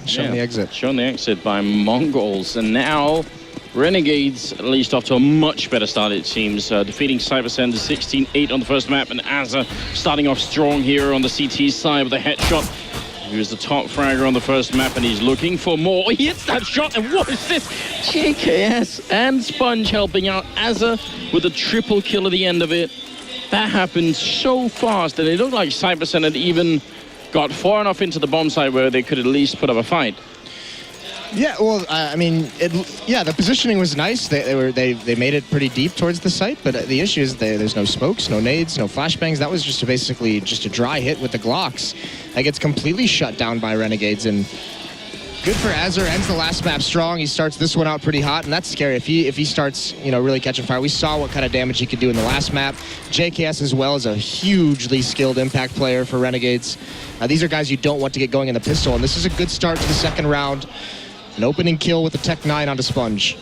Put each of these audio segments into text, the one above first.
Shown the exit. Shown the exit by Mongols. And now Renegades, at least off to a much better start, it seems. Defeating CyberZen to 16-8 on the first map. And Azza starting off strong here on the CT side with a headshot. He was the top fragger on the first map, and he's looking for more. He hits that shot, and what is this? JKS and Sponge helping out Azza with a triple kill at the end of it. That happened so fast, and it looked like CyberZen had even got far enough into the bomb site where they could at least put up a fight. Yeah, well, I mean, the positioning was nice. They made it pretty deep towards the site, but the issue is there's no smokes, no nades, no flashbangs. That was just basically just a dry hit with the Glocks. That gets completely shut down by Renegades, and good for Azur. Ends the last map strong. He starts this one out pretty hot, and that's scary. If he starts, really catching fire. We saw what kind of damage he could do in the last map. JKS as well is a hugely skilled impact player for Renegades. These are guys you don't want to get going in the pistol, and this is a good start to the second round. An opening kill with the Tech 9 onto Sponge.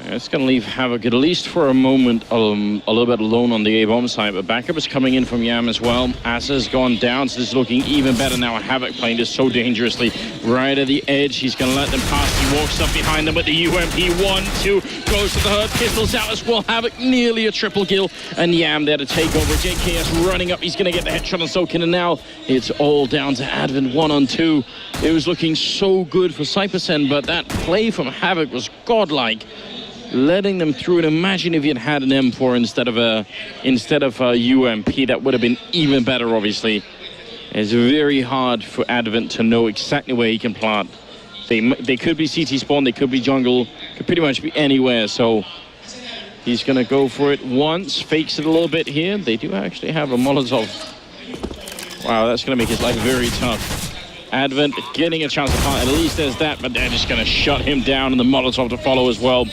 It's going to leave Havoc, at least for a moment, a little bit alone on the A-bomb side. But backup is coming in from Yam as well. Asa's gone down, so this is looking even better now. Havoc playing this so dangerously. Right at the edge, he's going to let them pass. He walks up behind them with the UMP. 1-2, goes to the hurt. Pistols out as well. Havoc nearly a triple kill. And Yam there to take over. JKS running up. He's going to get the headshot on Sokin. And now it's all down to Advent 1-on-2. It was looking so good for CyberZen, but that play from Havoc was godlike, letting them through. And imagine if he had an M4 instead of a UMP. That would have been even better, obviously. It's very hard for Advent to know exactly where he can plant. They could be CT spawn, they could be jungle, could pretty much be anywhere. So he's going to go for it once, fakes it a little bit here. They do actually have a Molotov. Wow, that's going to make his life very tough. Advent getting a chance to plant. At least there's that, but they're just going to shut him down, and the Molotov to follow as well.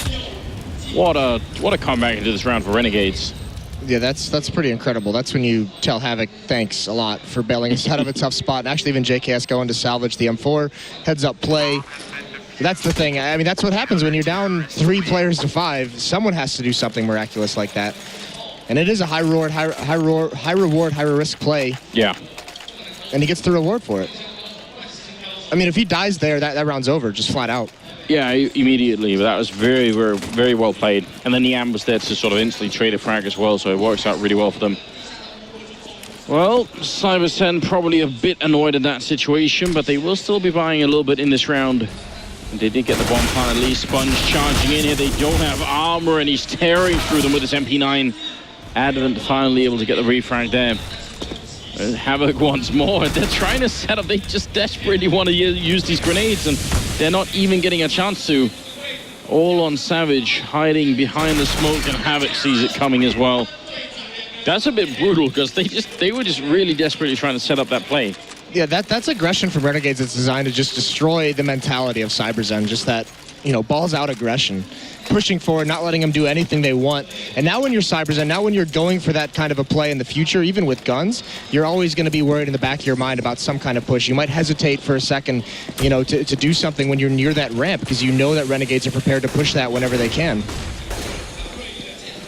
What a comeback into this round for Renegades. Yeah, that's pretty incredible. That's when you tell Havoc thanks a lot for bailing us out of a tough spot. And actually, even JKS going to salvage the M4. Heads up play. That's the thing. I mean, that's what happens when you're down 3 players to 5. Someone has to do something miraculous like that. And it is a high reward, high risk play. Yeah. And he gets the reward for it. I mean, if he dies there, that round's over, just flat out. Yeah, immediately. But that was very, very, very well played. And then Yam was there to sort of instantly trade a frag as well, so it works out really well for them. Well, CyberZen probably a bit annoyed at that situation, but they will still be buying a little bit in this round. And they did get the bomb plant at least. Sponge charging in here. They don't have armor, and he's tearing through them with his MP9. Advent finally able to get the refrag there. Havoc once more. They're trying to set up. They just desperately want to use these grenades, and they're not even getting a chance to. All on Savage, hiding behind the smoke, and Havoc sees it coming as well. That's a bit brutal, because they were just really desperately trying to set up that play. Yeah, that's aggression from Renegades. It's designed to just destroy the mentality of CyberZen. Just that, balls out aggression. Pushing forward, not letting them do anything they want. And now when you're CyberZen, now when you're going for that kind of a play in the future, even with guns, you're always going to be worried in the back of your mind about some kind of push. You might hesitate for a second, to do something when you're near that ramp, because you know that Renegades are prepared to push that whenever they can.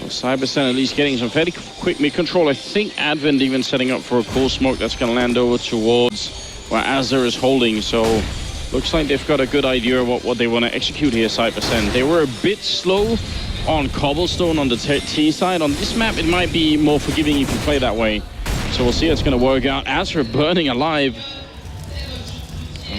CyberZen at least getting some fairly quick mid-control. I think Advent even setting up for a cool smoke that's going to land over towards where Azur is holding. So looks like they've got a good idea of what they want to execute here, CyberZen. They were a bit slow on Cobblestone on the T side. On this map, it might be more forgiving if you play that way. So we'll see how it's going to work out. Azur burning alive.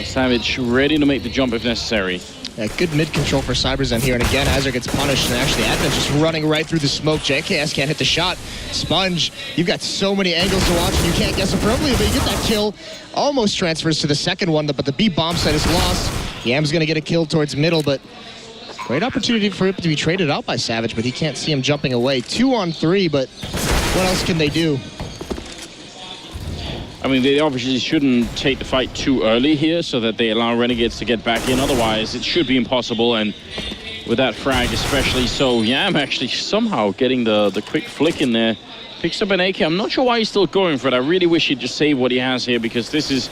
Savage ready to make the jump if necessary. Yeah, good mid-control for CyberZen here, and again, Azur gets punished, and actually Advent just running right through the smoke. JKS can't hit the shot. Sponge, you've got so many angles to watch, and you can't guess appropriately, but you get that kill. Almost transfers to the second one, but the B bomb site is lost. Yam's going to get a kill towards middle, but great opportunity for him to be traded out by Savage, but he can't see him jumping away. 2 on 3, but what else can they do? I mean, they obviously shouldn't take the fight too early here so that they allow Renegades to get back in. Otherwise, it should be impossible. And with that frag especially, so Yam actually somehow getting the quick flick in there. Picks up an AK. I'm not sure why he's still going for it. I really wish he'd just save what he has here, because this is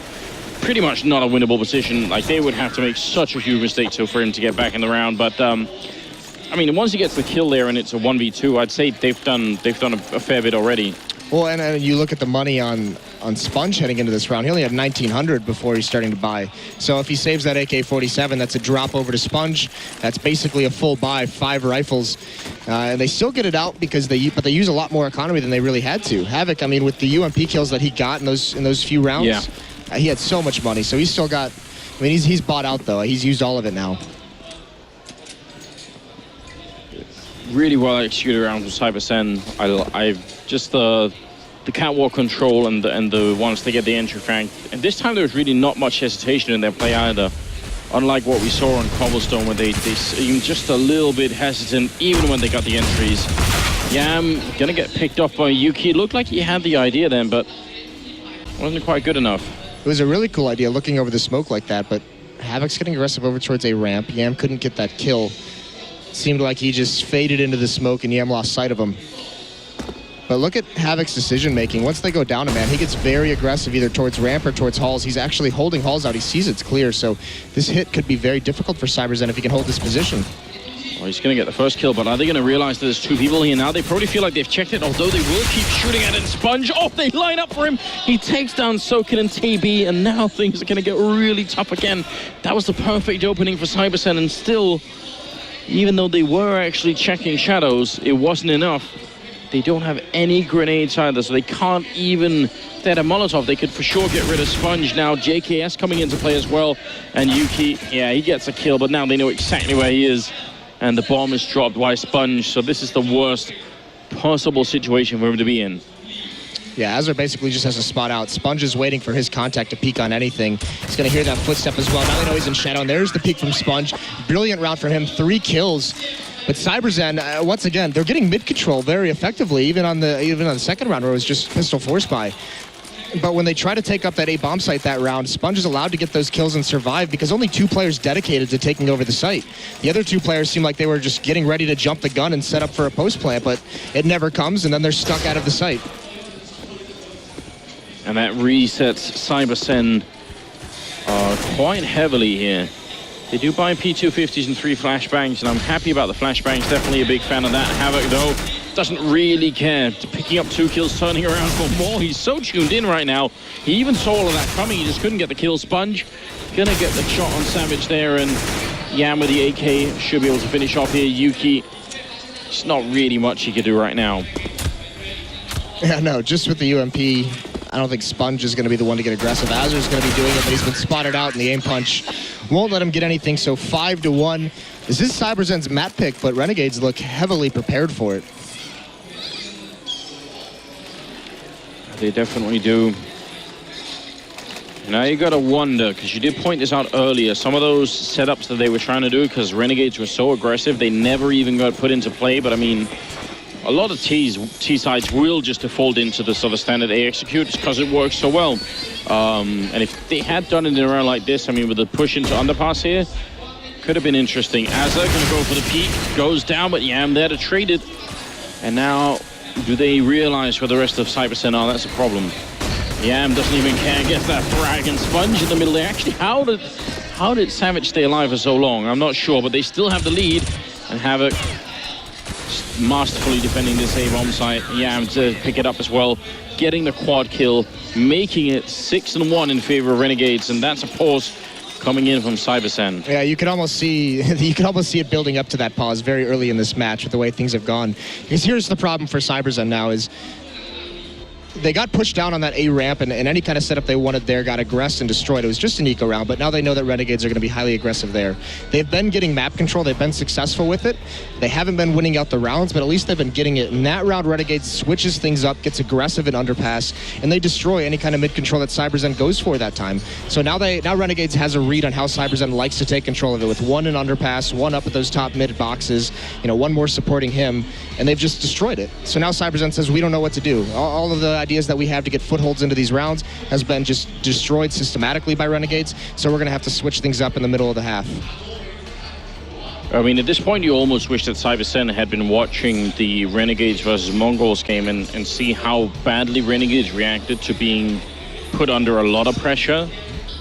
pretty much not a winnable position. Like, they would have to make such a huge mistake for him to get back in the round. But, I mean, once he gets the kill there and it's a 1v2, I'd say they've done a fair bit already. Well, and you look at the money on on Sponge heading into this round. He only had 1900 before he's starting to buy. So if he saves that AK-47, that's a drop over to Sponge. That's basically a full buy, 5 rifles. And they still get it out because they use a lot more economy than they really had to. Havoc, I mean, with the UMP kills that he got in those few rounds, he had so much money. So he's still got, I mean, he's bought out though. He's used all of it now. Really well executed around from CyberZen. I just the catwalk control and the once they get the entry frag. And this time there was really not much hesitation in their play either. Unlike what we saw on Cobblestone, where they seemed just a little bit hesitant even when they got the entries. Yam gonna get picked off by Yuki. It looked like he had the idea then, but wasn't quite good enough. It was a really cool idea looking over the smoke like that, but Havoc's getting aggressive over towards a ramp. Yam couldn't get that kill. Seemed like he just faded into the smoke and Yam lost sight of him. But look at Havoc's decision making. Once they go down a man, he gets very aggressive either towards ramp or towards halls. He's actually holding halls out. He sees it's clear, so this hit could be very difficult for CyberZen if he can hold this position. Well, he's going to get the first kill, but are they going to realize that there's 2 people here now? They probably feel like they've checked it, although they will keep shooting at it. Sponge, oh, they line up for him. He takes down Soken and TB, and now things are going to get really tough again. That was the perfect opening for CyberZen, and still, even though they were actually checking shadows, it wasn't enough. They don't have any grenades either, so they can't even, if they had a Molotov, they could for sure get rid of Sponge. Now JKS coming into play as well, and Yuki, yeah, he gets a kill, but now they know exactly where he is, and the bomb is dropped by Sponge, so this is the worst possible situation for him to be in. Yeah, Azure basically just has to spot out. Sponge is waiting for his contact to peek on anything. He's going to hear that footstep as well. Now they know he's in shadow, and there's the peek from Sponge. Brilliant round for him, 3 kills. But CyberZen, once again, they're getting mid-control very effectively, even on the second round where it was just pistol force buy. But when they try to take up that A bomb site that round, Sponge is allowed to get those kills and survive because only 2 players dedicated to taking over the site. The other 2 players seem like they were just getting ready to jump the gun and set up for a post plant, but it never comes, and then they're stuck out of the site. And that resets CyberZen quite heavily here. They do buy P250s and 3 flashbangs, and I'm happy about the flashbangs. Definitely a big fan of that. Havoc, though, doesn't really care. Picking up 2 kills, turning around for more. He's so tuned in right now. He even saw all of that coming. He just couldn't get the kill. Sponge gonna get the shot on Savage there, and Yam with the AK should be able to finish off here. Yuki, it's not really much he could do right now. Yeah, no, just with the UMP, I don't think Sponge is going to be the one to get aggressive. Azur's going to be doing it, but he's been spotted out, and the aim punch won't let him get anything, so 5-1. This is CyberZen's map pick, but Renegades look heavily prepared for it. They definitely do. Now you got to wonder, because you did point this out earlier, some of those setups that they were trying to do, because Renegades were so aggressive, they never even got put into play, but I mean, a lot of T-sides will just default into the sort of standard A execute because it works so well. And if they had done it in a round like this, I mean, with the push into underpass here, could have been interesting. Azza gonna go for the peak, goes down, but Yam there to trade it. And now, do they realize where the rest of CyberZen are? That's a problem. Yam doesn't even care, gets that frag, and Sponge in the middle there. Actually, how did Savage stay alive for so long? I'm not sure, but they still have the lead. And Havoc masterfully defending this A-bomb site. Yam to pick it up as well, getting the quad kill, making it 6-1 in favor of Renegades, and that's a pause coming in from CyberZen. Yeah, you can almost see it building up to that pause very early in this match with the way things have gone. Because here's the problem for CyberZen now is they got pushed down on that A ramp, and any kind of setup they wanted there got aggressed and destroyed. It was just an eco round, but now they know that Renegades are going to be highly aggressive there. They've been getting map control. They've been successful with it. They haven't been winning out the rounds, but at least they've been getting it. In that round, Renegades switches things up, gets aggressive in underpass, and they destroy any kind of mid control that CyberZen goes for that time. So now Renegades has a read on how CyberZen likes to take control of it, with 1 in underpass, 1 up at those top mid boxes, 1 more supporting him, and they've just destroyed it. So now CyberZen says, we don't know what to do. All of the ideas that we have to get footholds into these rounds has been just destroyed systematically by Renegades, so we're going to have to switch things up in the middle of the half. I mean, at this point, you almost wish that CyberZen had been watching the Renegades versus Mongols game and see how badly Renegades reacted to being put under a lot of pressure.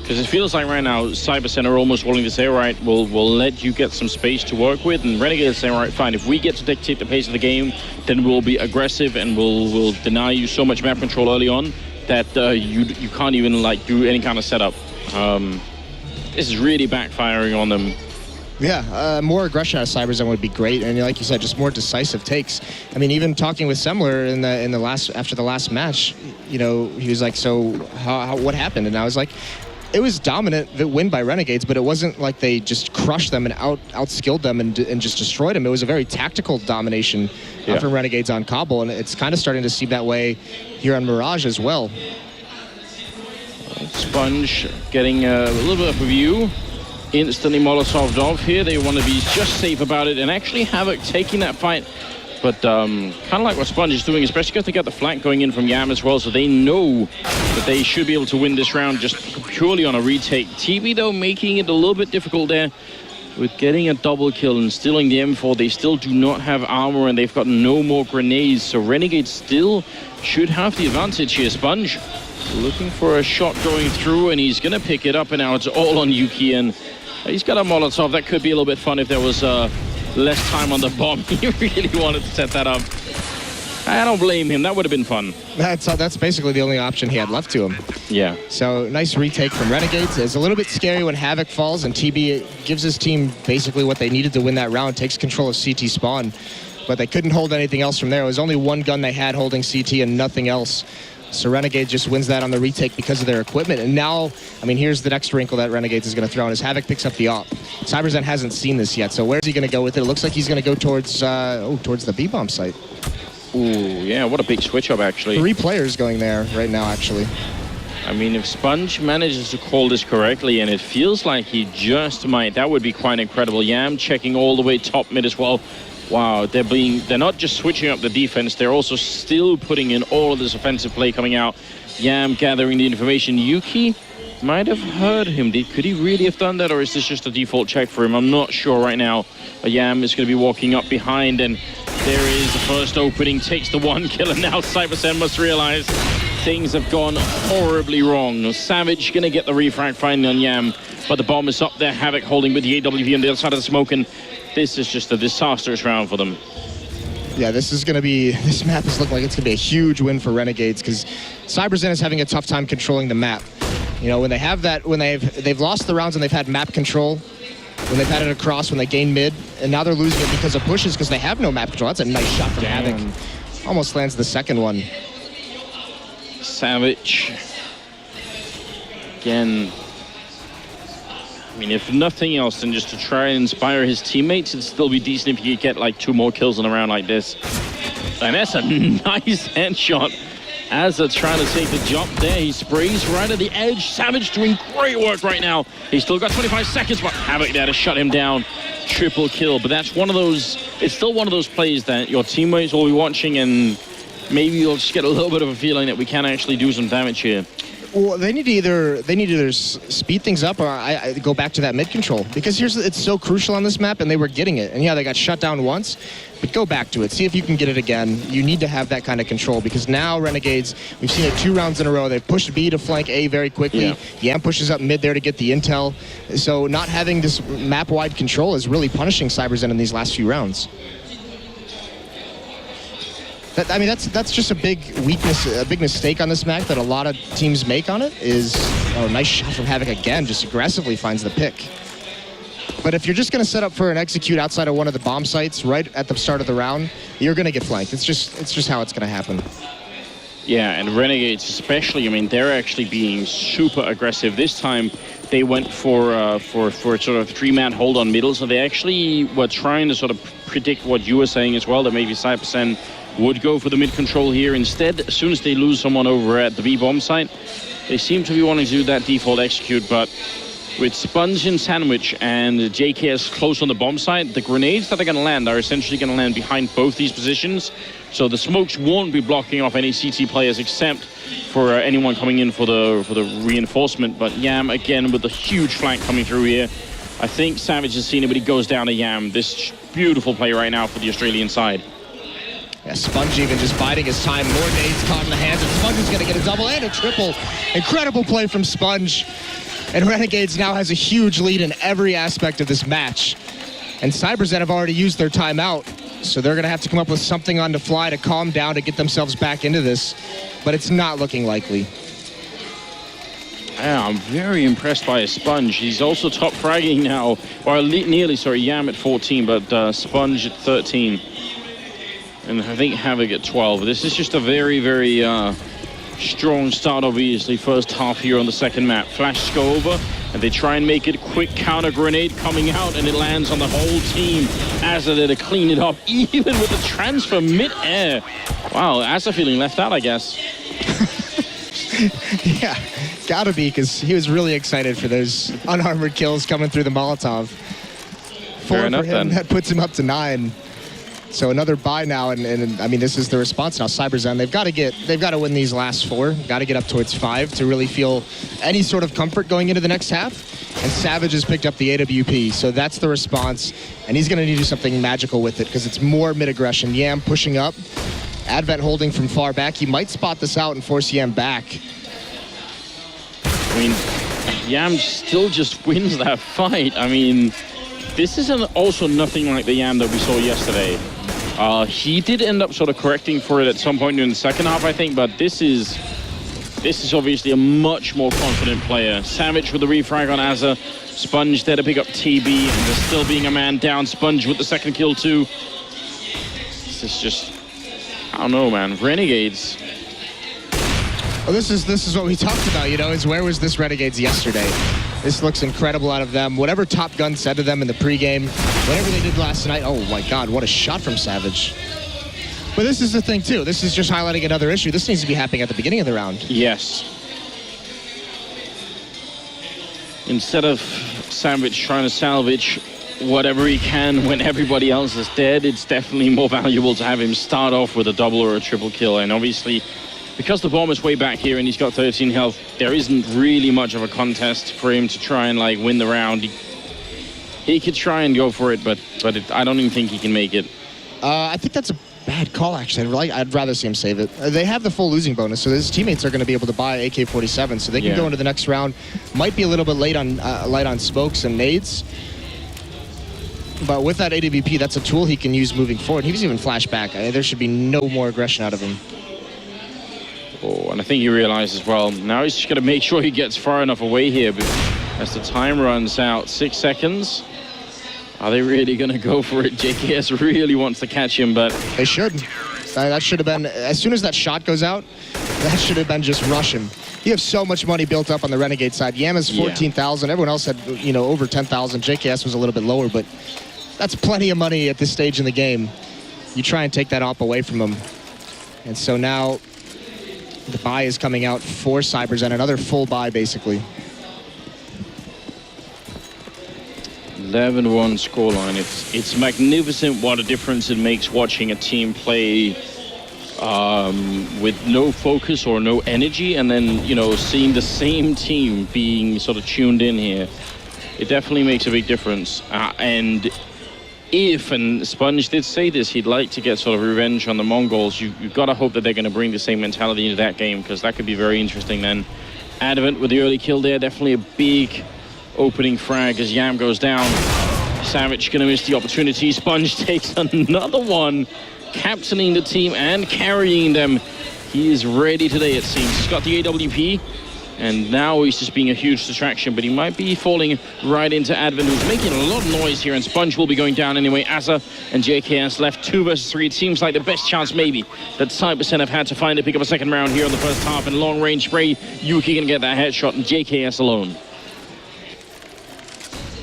Because it feels like right now, CyberZen are almost willing to say, all right, we'll let you get some space to work with. And Renegades saying, all right, fine, if we get to dictate the pace of the game, then we'll be aggressive and we'll deny you so much map control early on that you can't even like do any kind of setup. This is really backfiring on them. Yeah, more aggression out of CyberZen would be great, and like you said, just more decisive takes. I mean, even talking with Semler after the last match, you know, he was like, "So, what happened?" And I was like, "It was dominant win by Renegades, but it wasn't like they just crushed them and outskilled them and just destroyed them. It was a very tactical domination from Renegades on Kabul, and it's kind of starting to seem that way here on Mirage as well." Sponge getting a little bit of a view. Instantly Molotov'd off here. They want to be just safe about it, and actually Havoc taking that fight. But kind of like what Sponge is doing, especially because they got the flank going in from Yam as well, so they know that they should be able to win this round just purely on a retake. TV, though, making it a little bit difficult there with getting a double kill and stealing the M4. They still do not have armor, and they've got no more grenades, so Renegade still should have the advantage here. Sponge looking for a shot going through, and he's going to pick it up, and now it's all on Yuki, and he's got a Molotov. That could be a little bit fun if there was less time on the bomb. He really wanted to set that up. I don't blame him. That would have been fun. That's basically the only option he had left to him. Yeah. So nice retake from Renegades. It's a little bit scary when Havoc falls, and TB gives his team basically what they needed to win that round, takes control of CT spawn. But they couldn't hold anything else from there. It was only one gun they had holding CT and nothing else. So Renegade just wins that on the retake because of their equipment. And now, I mean, here's the next wrinkle that Renegades is going to throw in is Havoc picks up the op. CyberZen hasn't seen this yet, so where's he going to go with it? It looks like he's going to go towards the B-bomb site. Ooh, yeah, what a big switch up, actually. 3 players going there right now, actually. I mean, if Sponge manages to call this correctly, and it feels like he just might, that would be quite incredible. Yam checking all the way top mid as well. Wow, they're not just switching up the defense, they're also still putting in all of this offensive play coming out. Yam gathering the information. Yuki might have heard him. Could he really have done that, or is this just a default check for him? I'm not sure right now. Yam is going to be walking up behind, and there is the first opening, takes the 1 kill, and now CyberZen must realize things have gone horribly wrong. Savage going to get the refrag finally on Yam, but the bomb is up there. Havoc holding with the AWP on the other side of the smoke, and this is just a disastrous round for them. Yeah, this map is looking like it's going to be a huge win for Renegades because CyberZen is having a tough time controlling the map. You know, when they have that, when they've lost the rounds and they've had map control, when they've had it across, when they gain mid, and now they're losing it because of pushes because they have no map control. That's a nice shot from Havoc. Almost lands the second one. Savage. Again, I mean, if nothing else, then just to try and inspire his teammates, it'd still be decent if he could get like 2 more kills in a round like this. And that's a nice headshot. As they're trying to take the jump there, he sprays right at the edge. Savage doing great work right now. He's still got 25 seconds, but Havoc there to shut him down. Triple kill, but that's one of those, it's still one of those plays that your teammates will be watching, and maybe you'll just get a little bit of a feeling that we can actually do some damage here. Well, they need to either speed things up or I go back to that mid control, because it's so crucial on this map, and they were getting it. And yeah, they got shut down once, but go back to it. See if you can get it again. You need to have that kind of control, because now Renegades, we've seen it 2 rounds in a row. They've pushed B to flank A very quickly. Yam pushes up mid there to get the intel. So not having this map-wide control is really punishing CyberZen in these last few rounds. I mean, that's just a big weakness, a big mistake on this map that a lot of teams make on it is, oh, nice shot from Havoc again, just aggressively finds the pick. But if you're just going to set up for an execute outside of one of the bomb sites right at the start of the round, you're going to get flanked. It's just how it's going to happen. Yeah, and Renegades especially, I mean, they're actually being super aggressive. This time they went for sort of 3-man hold on middle, so they actually were trying to sort of predict what you were saying as well, that maybe CyberZen would go for the mid control here. Instead, as soon as they lose someone over at the B-bomb site, they seem to be wanting to do that default execute, but with Sponge and Sandwich and JKS close on the bomb site, the grenades that are going to land are essentially going to land behind both these positions, so the smokes won't be blocking off any CT players except for anyone coming in for the reinforcement. But Yam, again, with the huge flank coming through here. I think Savage has seen it, but he goes down to Yam. This beautiful play right now for the Australian side. Yeah, Sponge even just biding his time. More nades caught in the hands, and Sponge is going to get a double and a triple. Incredible play from Sponge. And Renegades now has a huge lead in every aspect of this match. And CyberZen have already used their timeout. So they're going to have to come up with something on the fly to calm down to get themselves back into this. But it's not looking likely. Yeah, I'm very impressed by Sponge. He's also top fragging now. Well, nearly, sorry, Yam at 14, but Sponge at 13. And I think Havoc at 12. This is just a very, very strong start, obviously. First half here on the second map. Flashes go over, and they try and make it quick. Counter grenade coming out, and it lands on the whole team. Asa there to clean it up, even with the transfer mid-air. Wow, Asa feeling left out, I guess. Yeah, gotta be, because he was really excited for those unarmored kills coming through the Molotov. Fair enough, for him, then. That puts him up to 9. So another bye now, and I mean, this is the response now. CyberZen, they've got to win these last 4. Got to get up towards 5 to really feel any sort of comfort going into the next half. And Savage has picked up the AWP, so that's the response. And he's going to need to do something magical with it, because it's more mid-aggression. Yam pushing up, Advent holding from far back. He might spot this out and force Yam back. I mean, Yam still just wins that fight. I mean, this is also nothing like the Yam that we saw yesterday. He did end up sort of correcting for it at some point during the second half, I think, but this is obviously a much more confident player. Savage with the refrag on Asa. Sponge there to pick up TB, and there's still being a man down. Sponge with the second kill too. This is just, I don't know, man. Renegades. Well, this is what we talked about, you know, is where was this Renegades yesterday? This looks incredible out of them. Whatever Top Gun said to them in the pregame, whatever they did last night, oh my God, what a shot from Savage. But this is the thing too. This is just highlighting another issue. This needs to be happening at the beginning of the round. Yes. Instead of Savage trying to salvage whatever he can when everybody else is dead, it's definitely more valuable to have him start off with a double or a triple kill. And obviously, because the bomb is way back here and he's got 13 health, there isn't really much of a contest for him to try and like win the round. He could try and go for it, but I don't even think he can make it. I think that's a bad call, actually. I'd rather see him save it. They have the full losing bonus, so his teammates are going to be able to buy AK-47, so they can go into the next round. Might be a little bit late on light on smokes and nades, but with that AWP, that's a tool he can use moving forward. He's even flashback. There should be no more aggression out of him. Oh, and I think he realizes, well, now he's just got to make sure he gets far enough away here. But as the time runs out, 6 seconds. Are they really going to go for it? JKS really wants to catch him, but... They should. That should have been... As soon as that shot goes out, that should have been just rush him. You have so much money built up on the Renegade side. Yam is 14,000. Everyone else had, you know, over 10,000. JKS was a little bit lower, but that's plenty of money at this stage in the game. You try and take that op away from them. And so now the buy is coming out for CyberZen. Another full buy, basically. 11-1 scoreline. It's magnificent what a difference it makes watching a team play with no focus or no energy, and then, you know, seeing the same team being sort of tuned in here. It definitely makes a big difference. And Sponge did say this, he'd like to get sort of revenge on the Mongols. You've got to hope that they're going to bring the same mentality into that game, because that could be very interesting then. Advent with the early kill there, definitely a big opening frag as Yam goes down. Savage gonna miss the opportunity. Sponge takes another one, captaining the team and carrying them. He is ready today, it seems. He's got the AWP, and now he's just being a huge distraction, but he might be falling right into Advent, who's making a lot of noise here, and Sponge will be going down anyway. Asa and JKS left 2 versus 3. It seems like the best chance maybe that CyberZen have had to find to pick up a second round here in the first half. And long range spray, Yuki gonna get that headshot, and JKS alone.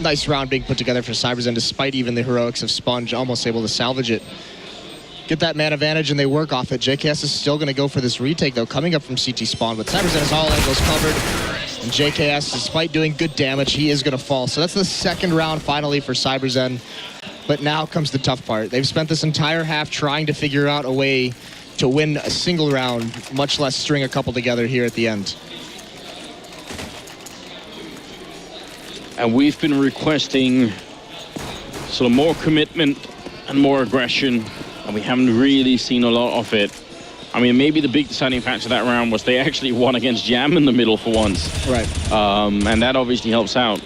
Nice round being put together for CyberZen, despite even the heroics of Sponge, almost able to salvage it. Get that man advantage, and they work off it. JKS is still going to go for this retake, though, coming up from CT spawn, but CyberZen has all angles covered, and JKS, despite doing good damage, he is going to fall. So that's the second round, finally, for CyberZen. But now comes the tough part. They've spent this entire half trying to figure out a way to win a single round, much less string a couple together here at the end. And we've been requesting sort of more commitment and more aggression, and we haven't really seen a lot of it. I mean, maybe the big deciding factor that round was they actually won against Jam in the middle for once. Right. And that obviously helps out.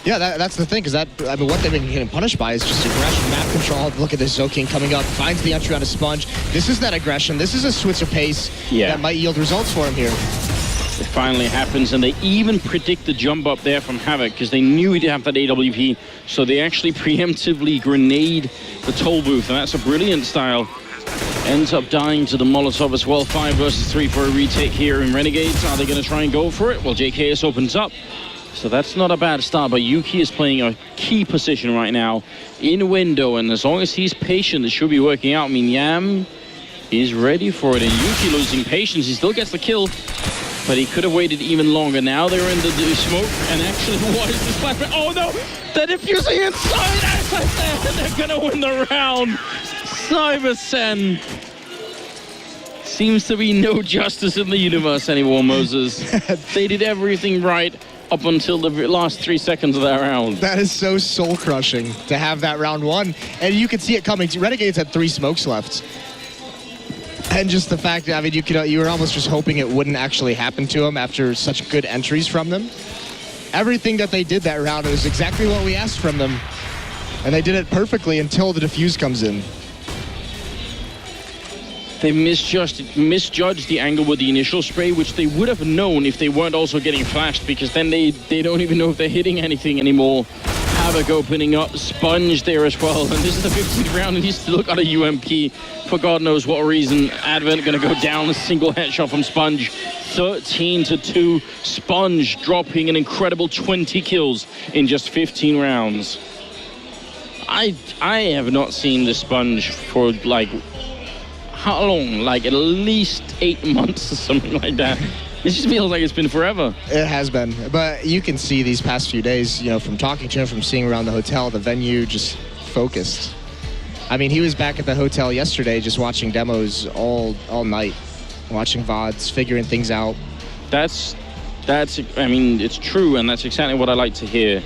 Yeah, that's the thing, because what they've been getting punished by is just aggression, map control. Look at this, Zoking coming up, finds the entry on a Sponge. This is that aggression. This is a switch of pace that might yield results for him here. It finally happens, and they even predict the jump up there from Havoc because they knew he'd have that AWP, so they actually preemptively grenade the toll booth, and that's a brilliant style. Ends up dying to the Molotov as well. 5 versus 3 for a retake here in Renegades. Are they going to try and go for it? Well, JKS opens up. So that's not a bad start, but Yuki is playing a key position right now in window, and as long as he's patient, it should be working out. I mean, Yam is ready for it, and Yuki losing patience. He still gets the kill, but he could have waited even longer. Now they're in the smoke, and actually, what is this flashback? Oh no! They're defusing inside! As I said, they're gonna win the round! CyberZen! Seems to be no justice in the universe anymore, Moses. They did everything right up until the last 3 seconds of that round. That is so soul-crushing to have that round won. And you could see it coming. Renegades had 3 smokes left. And just the fact that, I mean, you were almost just hoping it wouldn't actually happen to them after such good entries from them. Everything that they did that round was exactly what we asked from them. And they did it perfectly until the defuse comes in. They misjudged the angle with the initial spray, which they would have known if they weren't also getting flashed, because then they don't even know if they're hitting anything anymore. Havoc opening up, Sponge there as well, and this is the 15th round, and he's still got a UMP for God knows what reason. Advent gonna go down, a single headshot from Sponge. 13-2, Sponge dropping an incredible 20 kills in just 15 rounds. I have not seen the Sponge for like, how long? Like at least 8 months or something like that. It just feels like it's been forever. It has been, but you can see these past few days, you know, from talking to him, from seeing around the hotel, the venue, just focused. I mean, he was back at the hotel yesterday just watching demos all night, watching VODs, figuring things out. That's, I mean, it's true, and that's exactly what I like to hear.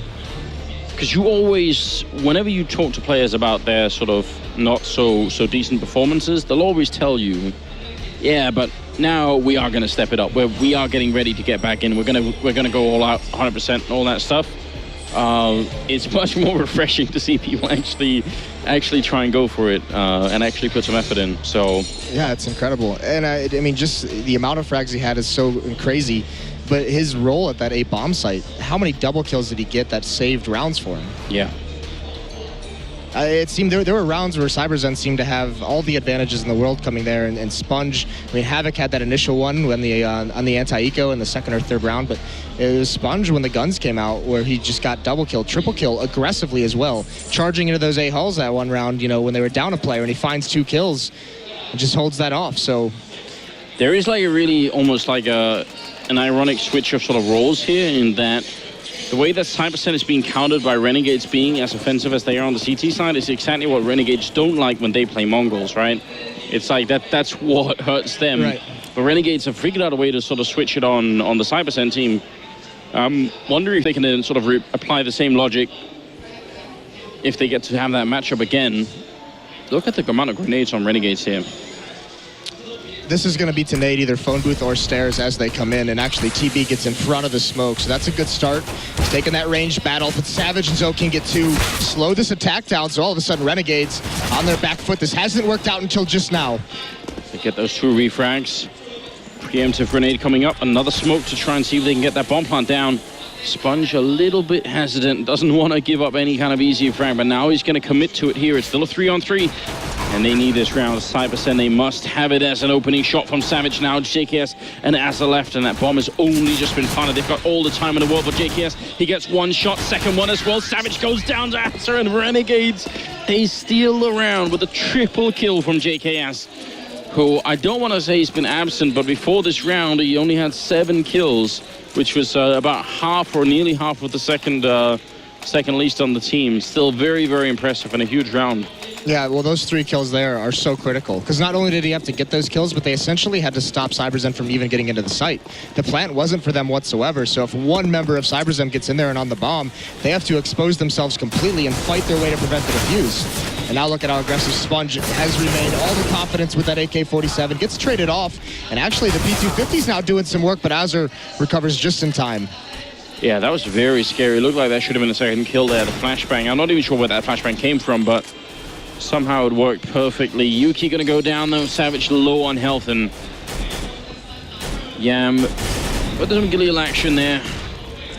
Because you always, whenever you talk to players about their sort of not so decent performances, they'll always tell you, yeah, but now we are going to step it up. We are getting ready to get back in. We're gonna go all out 100% and all that stuff. It's much more refreshing to see people actually try and go for it and actually put some effort in. So yeah, it's incredible. And I mean, just the amount of frags he had is so crazy. But his role at that A bomb site, how many double kills did he get that saved rounds for him? Yeah. It seemed there were rounds where CyberZen seemed to have all the advantages in the world coming there, and Sponge, I mean, Havoc had that initial one when on the anti-eco in the second or third round, but it was Sponge when the guns came out where he just got double kill, triple kill aggressively as well, charging into those A hulls that one round, you know, when they were down a player, and he finds 2 kills and just holds that off. So there is like a really almost like an ironic switch of sort of roles here, in that the way that CyberZen is being countered by Renegades being as offensive as they are on the CT side is exactly what Renegades don't like when they play Mongols, right? It's like that's what hurts them. Right. But Renegades have figured out a way to sort of switch it on the CyberZen team. I'm wondering if they can then sort of apply the same logic if they get to have that matchup again. Look at the amount of grenades on Renegades here. This is going to be to nade either phone booth or stairs as they come in, and actually TB gets in front of the smoke, so that's a good start. He's taking that ranged battle, but Savage and Zoe can get to slow this attack down, so all of a sudden Renegades on their back foot. This hasn't worked out until just now. They get those 2 refrags. Preemptive grenade coming up, another smoke to try and see if they can get that bomb plant down. Sponge a little bit hesitant, doesn't want to give up any kind of easy frag, but now he's going to commit to it here. It's still a 3-on-3. And they need this round. CyberZen, they must have it as an opening shot from Savage now. JKS and Asa left, and that bomb has only just been planted. They've got all the time in the world for JKS. He gets 1 shot, second one as well. Savage goes down to Asa, and Renegades, they steal the round with a triple kill from JKS, who I don't want to say he's been absent, but before this round, he only had 7 kills, which was about half or nearly half of the second least on the team. Still very, very impressive and a huge round. Yeah, well, those 3 kills there are so critical, because not only did he have to get those kills, but they essentially had to stop CyberZen from even getting into the site. The plant wasn't for them whatsoever, so if one member of CyberZen gets in there and on the bomb, they have to expose themselves completely and fight their way to prevent the defuse. And now look at how aggressive Sponge has remained. All the confidence with that AK-47, gets traded off, and actually the P250 is now doing some work, but Azur recovers just in time. Yeah, that was very scary. Looked like that should have been a second kill there, the flashbang. I'm not even sure where that flashbang came from, but somehow it worked perfectly. Yuki gonna go down though, Savage low on health, and Yam with some Galil action there.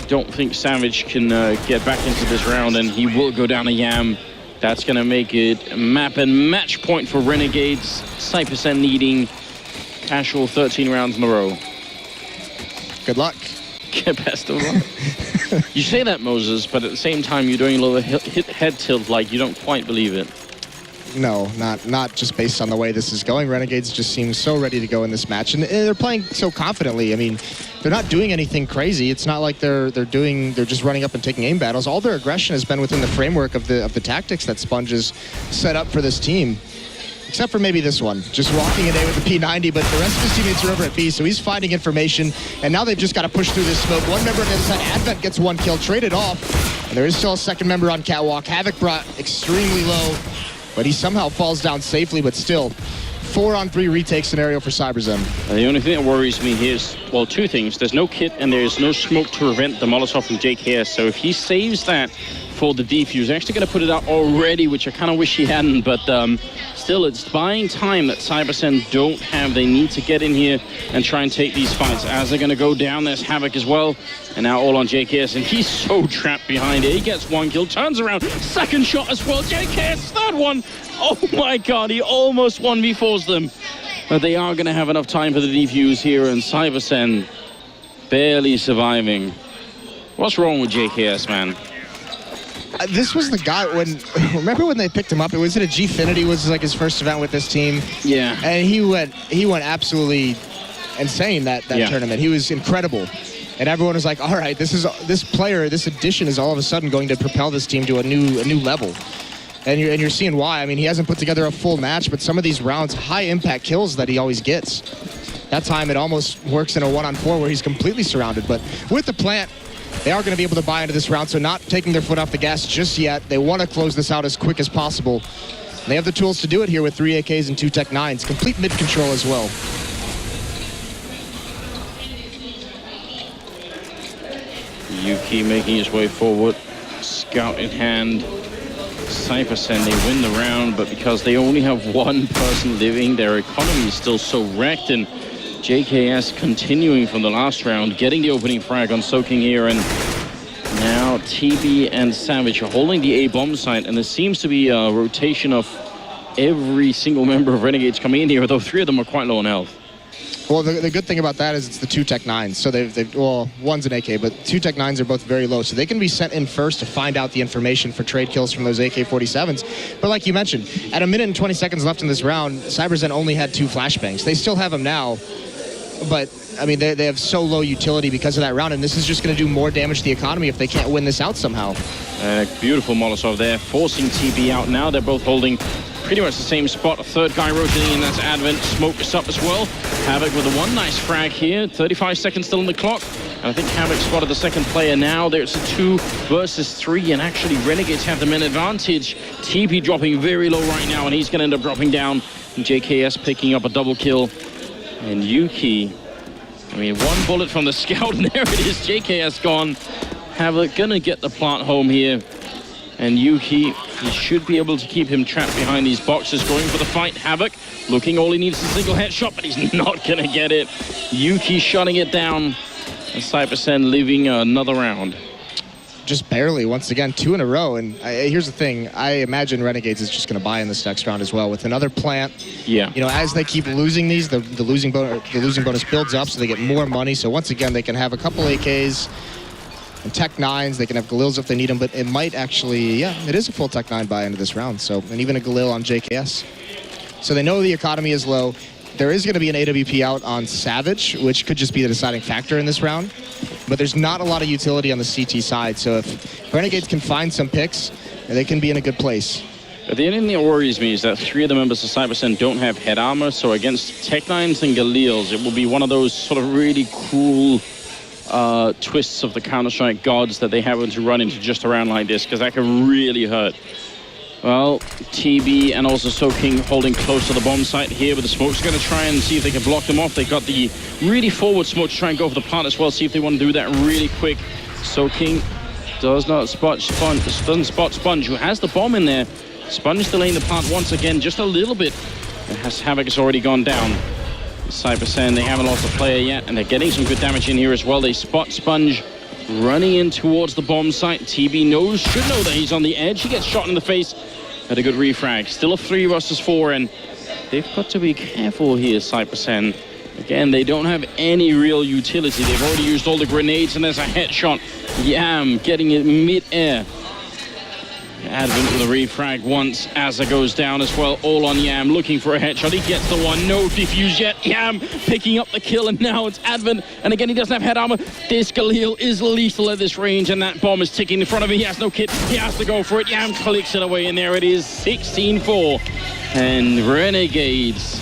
Don't think Savage can get back into this round, and he will go down to Yam. That's gonna make it map and match point for Renegades. CyberZen needing casual 13 rounds in a row. Good luck. Best of luck. You say that, Moses, but at the same time you're doing a little head tilt like you don't quite believe it. No, not just based on the way this is going. Renegades just seem so ready to go in this match, and they're playing so confidently. I mean, they're not doing anything crazy. It's not like they're just running up and taking aim battles. All their aggression has been within the framework of the tactics that Sponge has set up for this team. Except for maybe this one, just walking in A with the P90, but the rest of his teammates are over at B, so he's finding information, and now they've just got to push through this smoke. One member on the other side, Advent gets one kill, traded off, and there is still a second member on Catwalk. Havoc brought extremely low, but he somehow falls down safely, but still, 4-on-3 retake scenario for CyberZen. The only thing that worries me here is, well, two things. There's no kit, and there's no smoke to prevent the Molotov from JKS, so if he saves that for the defuse, they're actually going to put it out already, which I kind of wish he hadn't, but still, it's buying time that CyberZen don't have. They need to get in here and try and take these fights. As they're going to go down, there's Havoc as well, and now all on JKS, and he's so trapped behind it. He gets one kill, turns around, second shot as well, JKS, third one. Oh my God, he almost 1v4s them. But they are going to have enough time for the defuse here, and CyberZen barely surviving. What's wrong with JKS, man? This was the guy remember when they picked him up? It was at a Gfinity, was like his first event with this team. Yeah. And he went absolutely insane that Yeah. tournament. He was incredible. And everyone was like, all right, this addition is all of a sudden going to propel this team to a new level. And you're seeing why. I mean, he hasn't put together a full match, but some of these rounds, high impact kills that he always gets. That time it almost works in a 1-on-4 where he's completely surrounded. But with the plant, they are going to be able to buy into this round, so not taking their foot off the gas just yet. They want to close this out as quick as possible. They have the tools to do it here with 3 AKs and 2 Tech 9s. Complete mid-control as well. Yuki making his way forward, scout in hand. CyberZen, they win the round, but because they only have one person living, their economy is still so wrecked, and JKS continuing from the last round, getting the opening frag on Soaking here, and now TB and Savage are holding the A-bomb site, and there seems to be a rotation of every single member of Renegades coming in here, although 3 of them are quite low on health. Well, the good thing about that is it's the 2 Tech 9s. So well, one's an AK, but 2 Tech 9s are both very low. So they can be sent in first to find out the information for trade kills from those AK-47s. But like you mentioned, at 1 minute and 20 seconds left in this round, CyberZen only had 2 flashbangs. They still have them now, but I mean, they have so low utility because of that round, and this is just going to do more damage to the economy if they can't win this out somehow. Beautiful Molotov there, forcing TB out now. They're both holding pretty much the same spot. A third guy rotating in, that's Advent. Smoke is up as well. Havoc with a 1 nice frag here. 35 seconds still on the clock. And I think Havoc spotted the second player now. There's a 2 versus 3, and actually Renegades have the men advantage. TB dropping very low right now, and he's going to end up dropping down. And JKS picking up a double kill. And Yuki, I mean, 1 bullet from the scout, and there it is. JKS gone. Havoc gonna get the plant home here. And Yuki, he should be able to keep him trapped behind these boxes. Going for the fight, Havoc looking, all he needs is a single headshot, but he's not gonna get it. Yuki shutting it down, and CyberZen leaving another round. Just barely, once again, 2 in a row. And here's the thing, I imagine Renegades is just going to buy in this next round as well with another plant. Yeah. You know, as they keep losing these, the losing bonus builds up, so they get more money. So once again, they can have a couple AKs and Tech 9s. They can have Galils if they need them, but it might actually, yeah, it is a full Tech 9 buy into this round. So, and even a Galil on JKS. So they know the economy is low. There is going to be an AWP out on Savage, which could just be the deciding factor in this round. But there's not a lot of utility on the CT side. So if Renegades can find some picks, they can be in a good place. But the only thing that worries me is that 3 of the members of CyberZen don't have head armor. So against Tech 9s and Galils, it will be one of those sort of really cool twists of the Counter-Strike gods that they happen to run into just around like this, because that can really hurt. Well, TB and also Soaking holding close to the bomb site here, but the smoke's going to try and see if they can block them off. They got the really forward smoke to try and go for the plant as well, see if they want to do that really quick. Soaking does not spot Sponge, who has the bomb in there. Sponge delaying the plant once again, just a little bit. Havoc has already gone down. CyberZen, they haven't lost a player yet, and they're getting some good damage in here as well. They spot Sponge running in towards the bomb site. TB should know that he's on the edge. He gets shot in the face. Had a good refrag. Still a 3 versus 4, and they've got to be careful here, CyberZen. Again, they don't have any real utility. They've already used all the grenades, and there's a headshot. Yam getting it mid-air. Advent with a refrag once. Asa goes down as well. All on Yam, looking for a headshot. He gets the one. No defuse yet. Yam picking up the kill, and now it's Advent. And again, he doesn't have head armor. This Galil is lethal at this range, and that bomb is ticking in front of him. He has no kit. He has to go for it. Yam clicks it away, and there it is. 16-4. And Renegades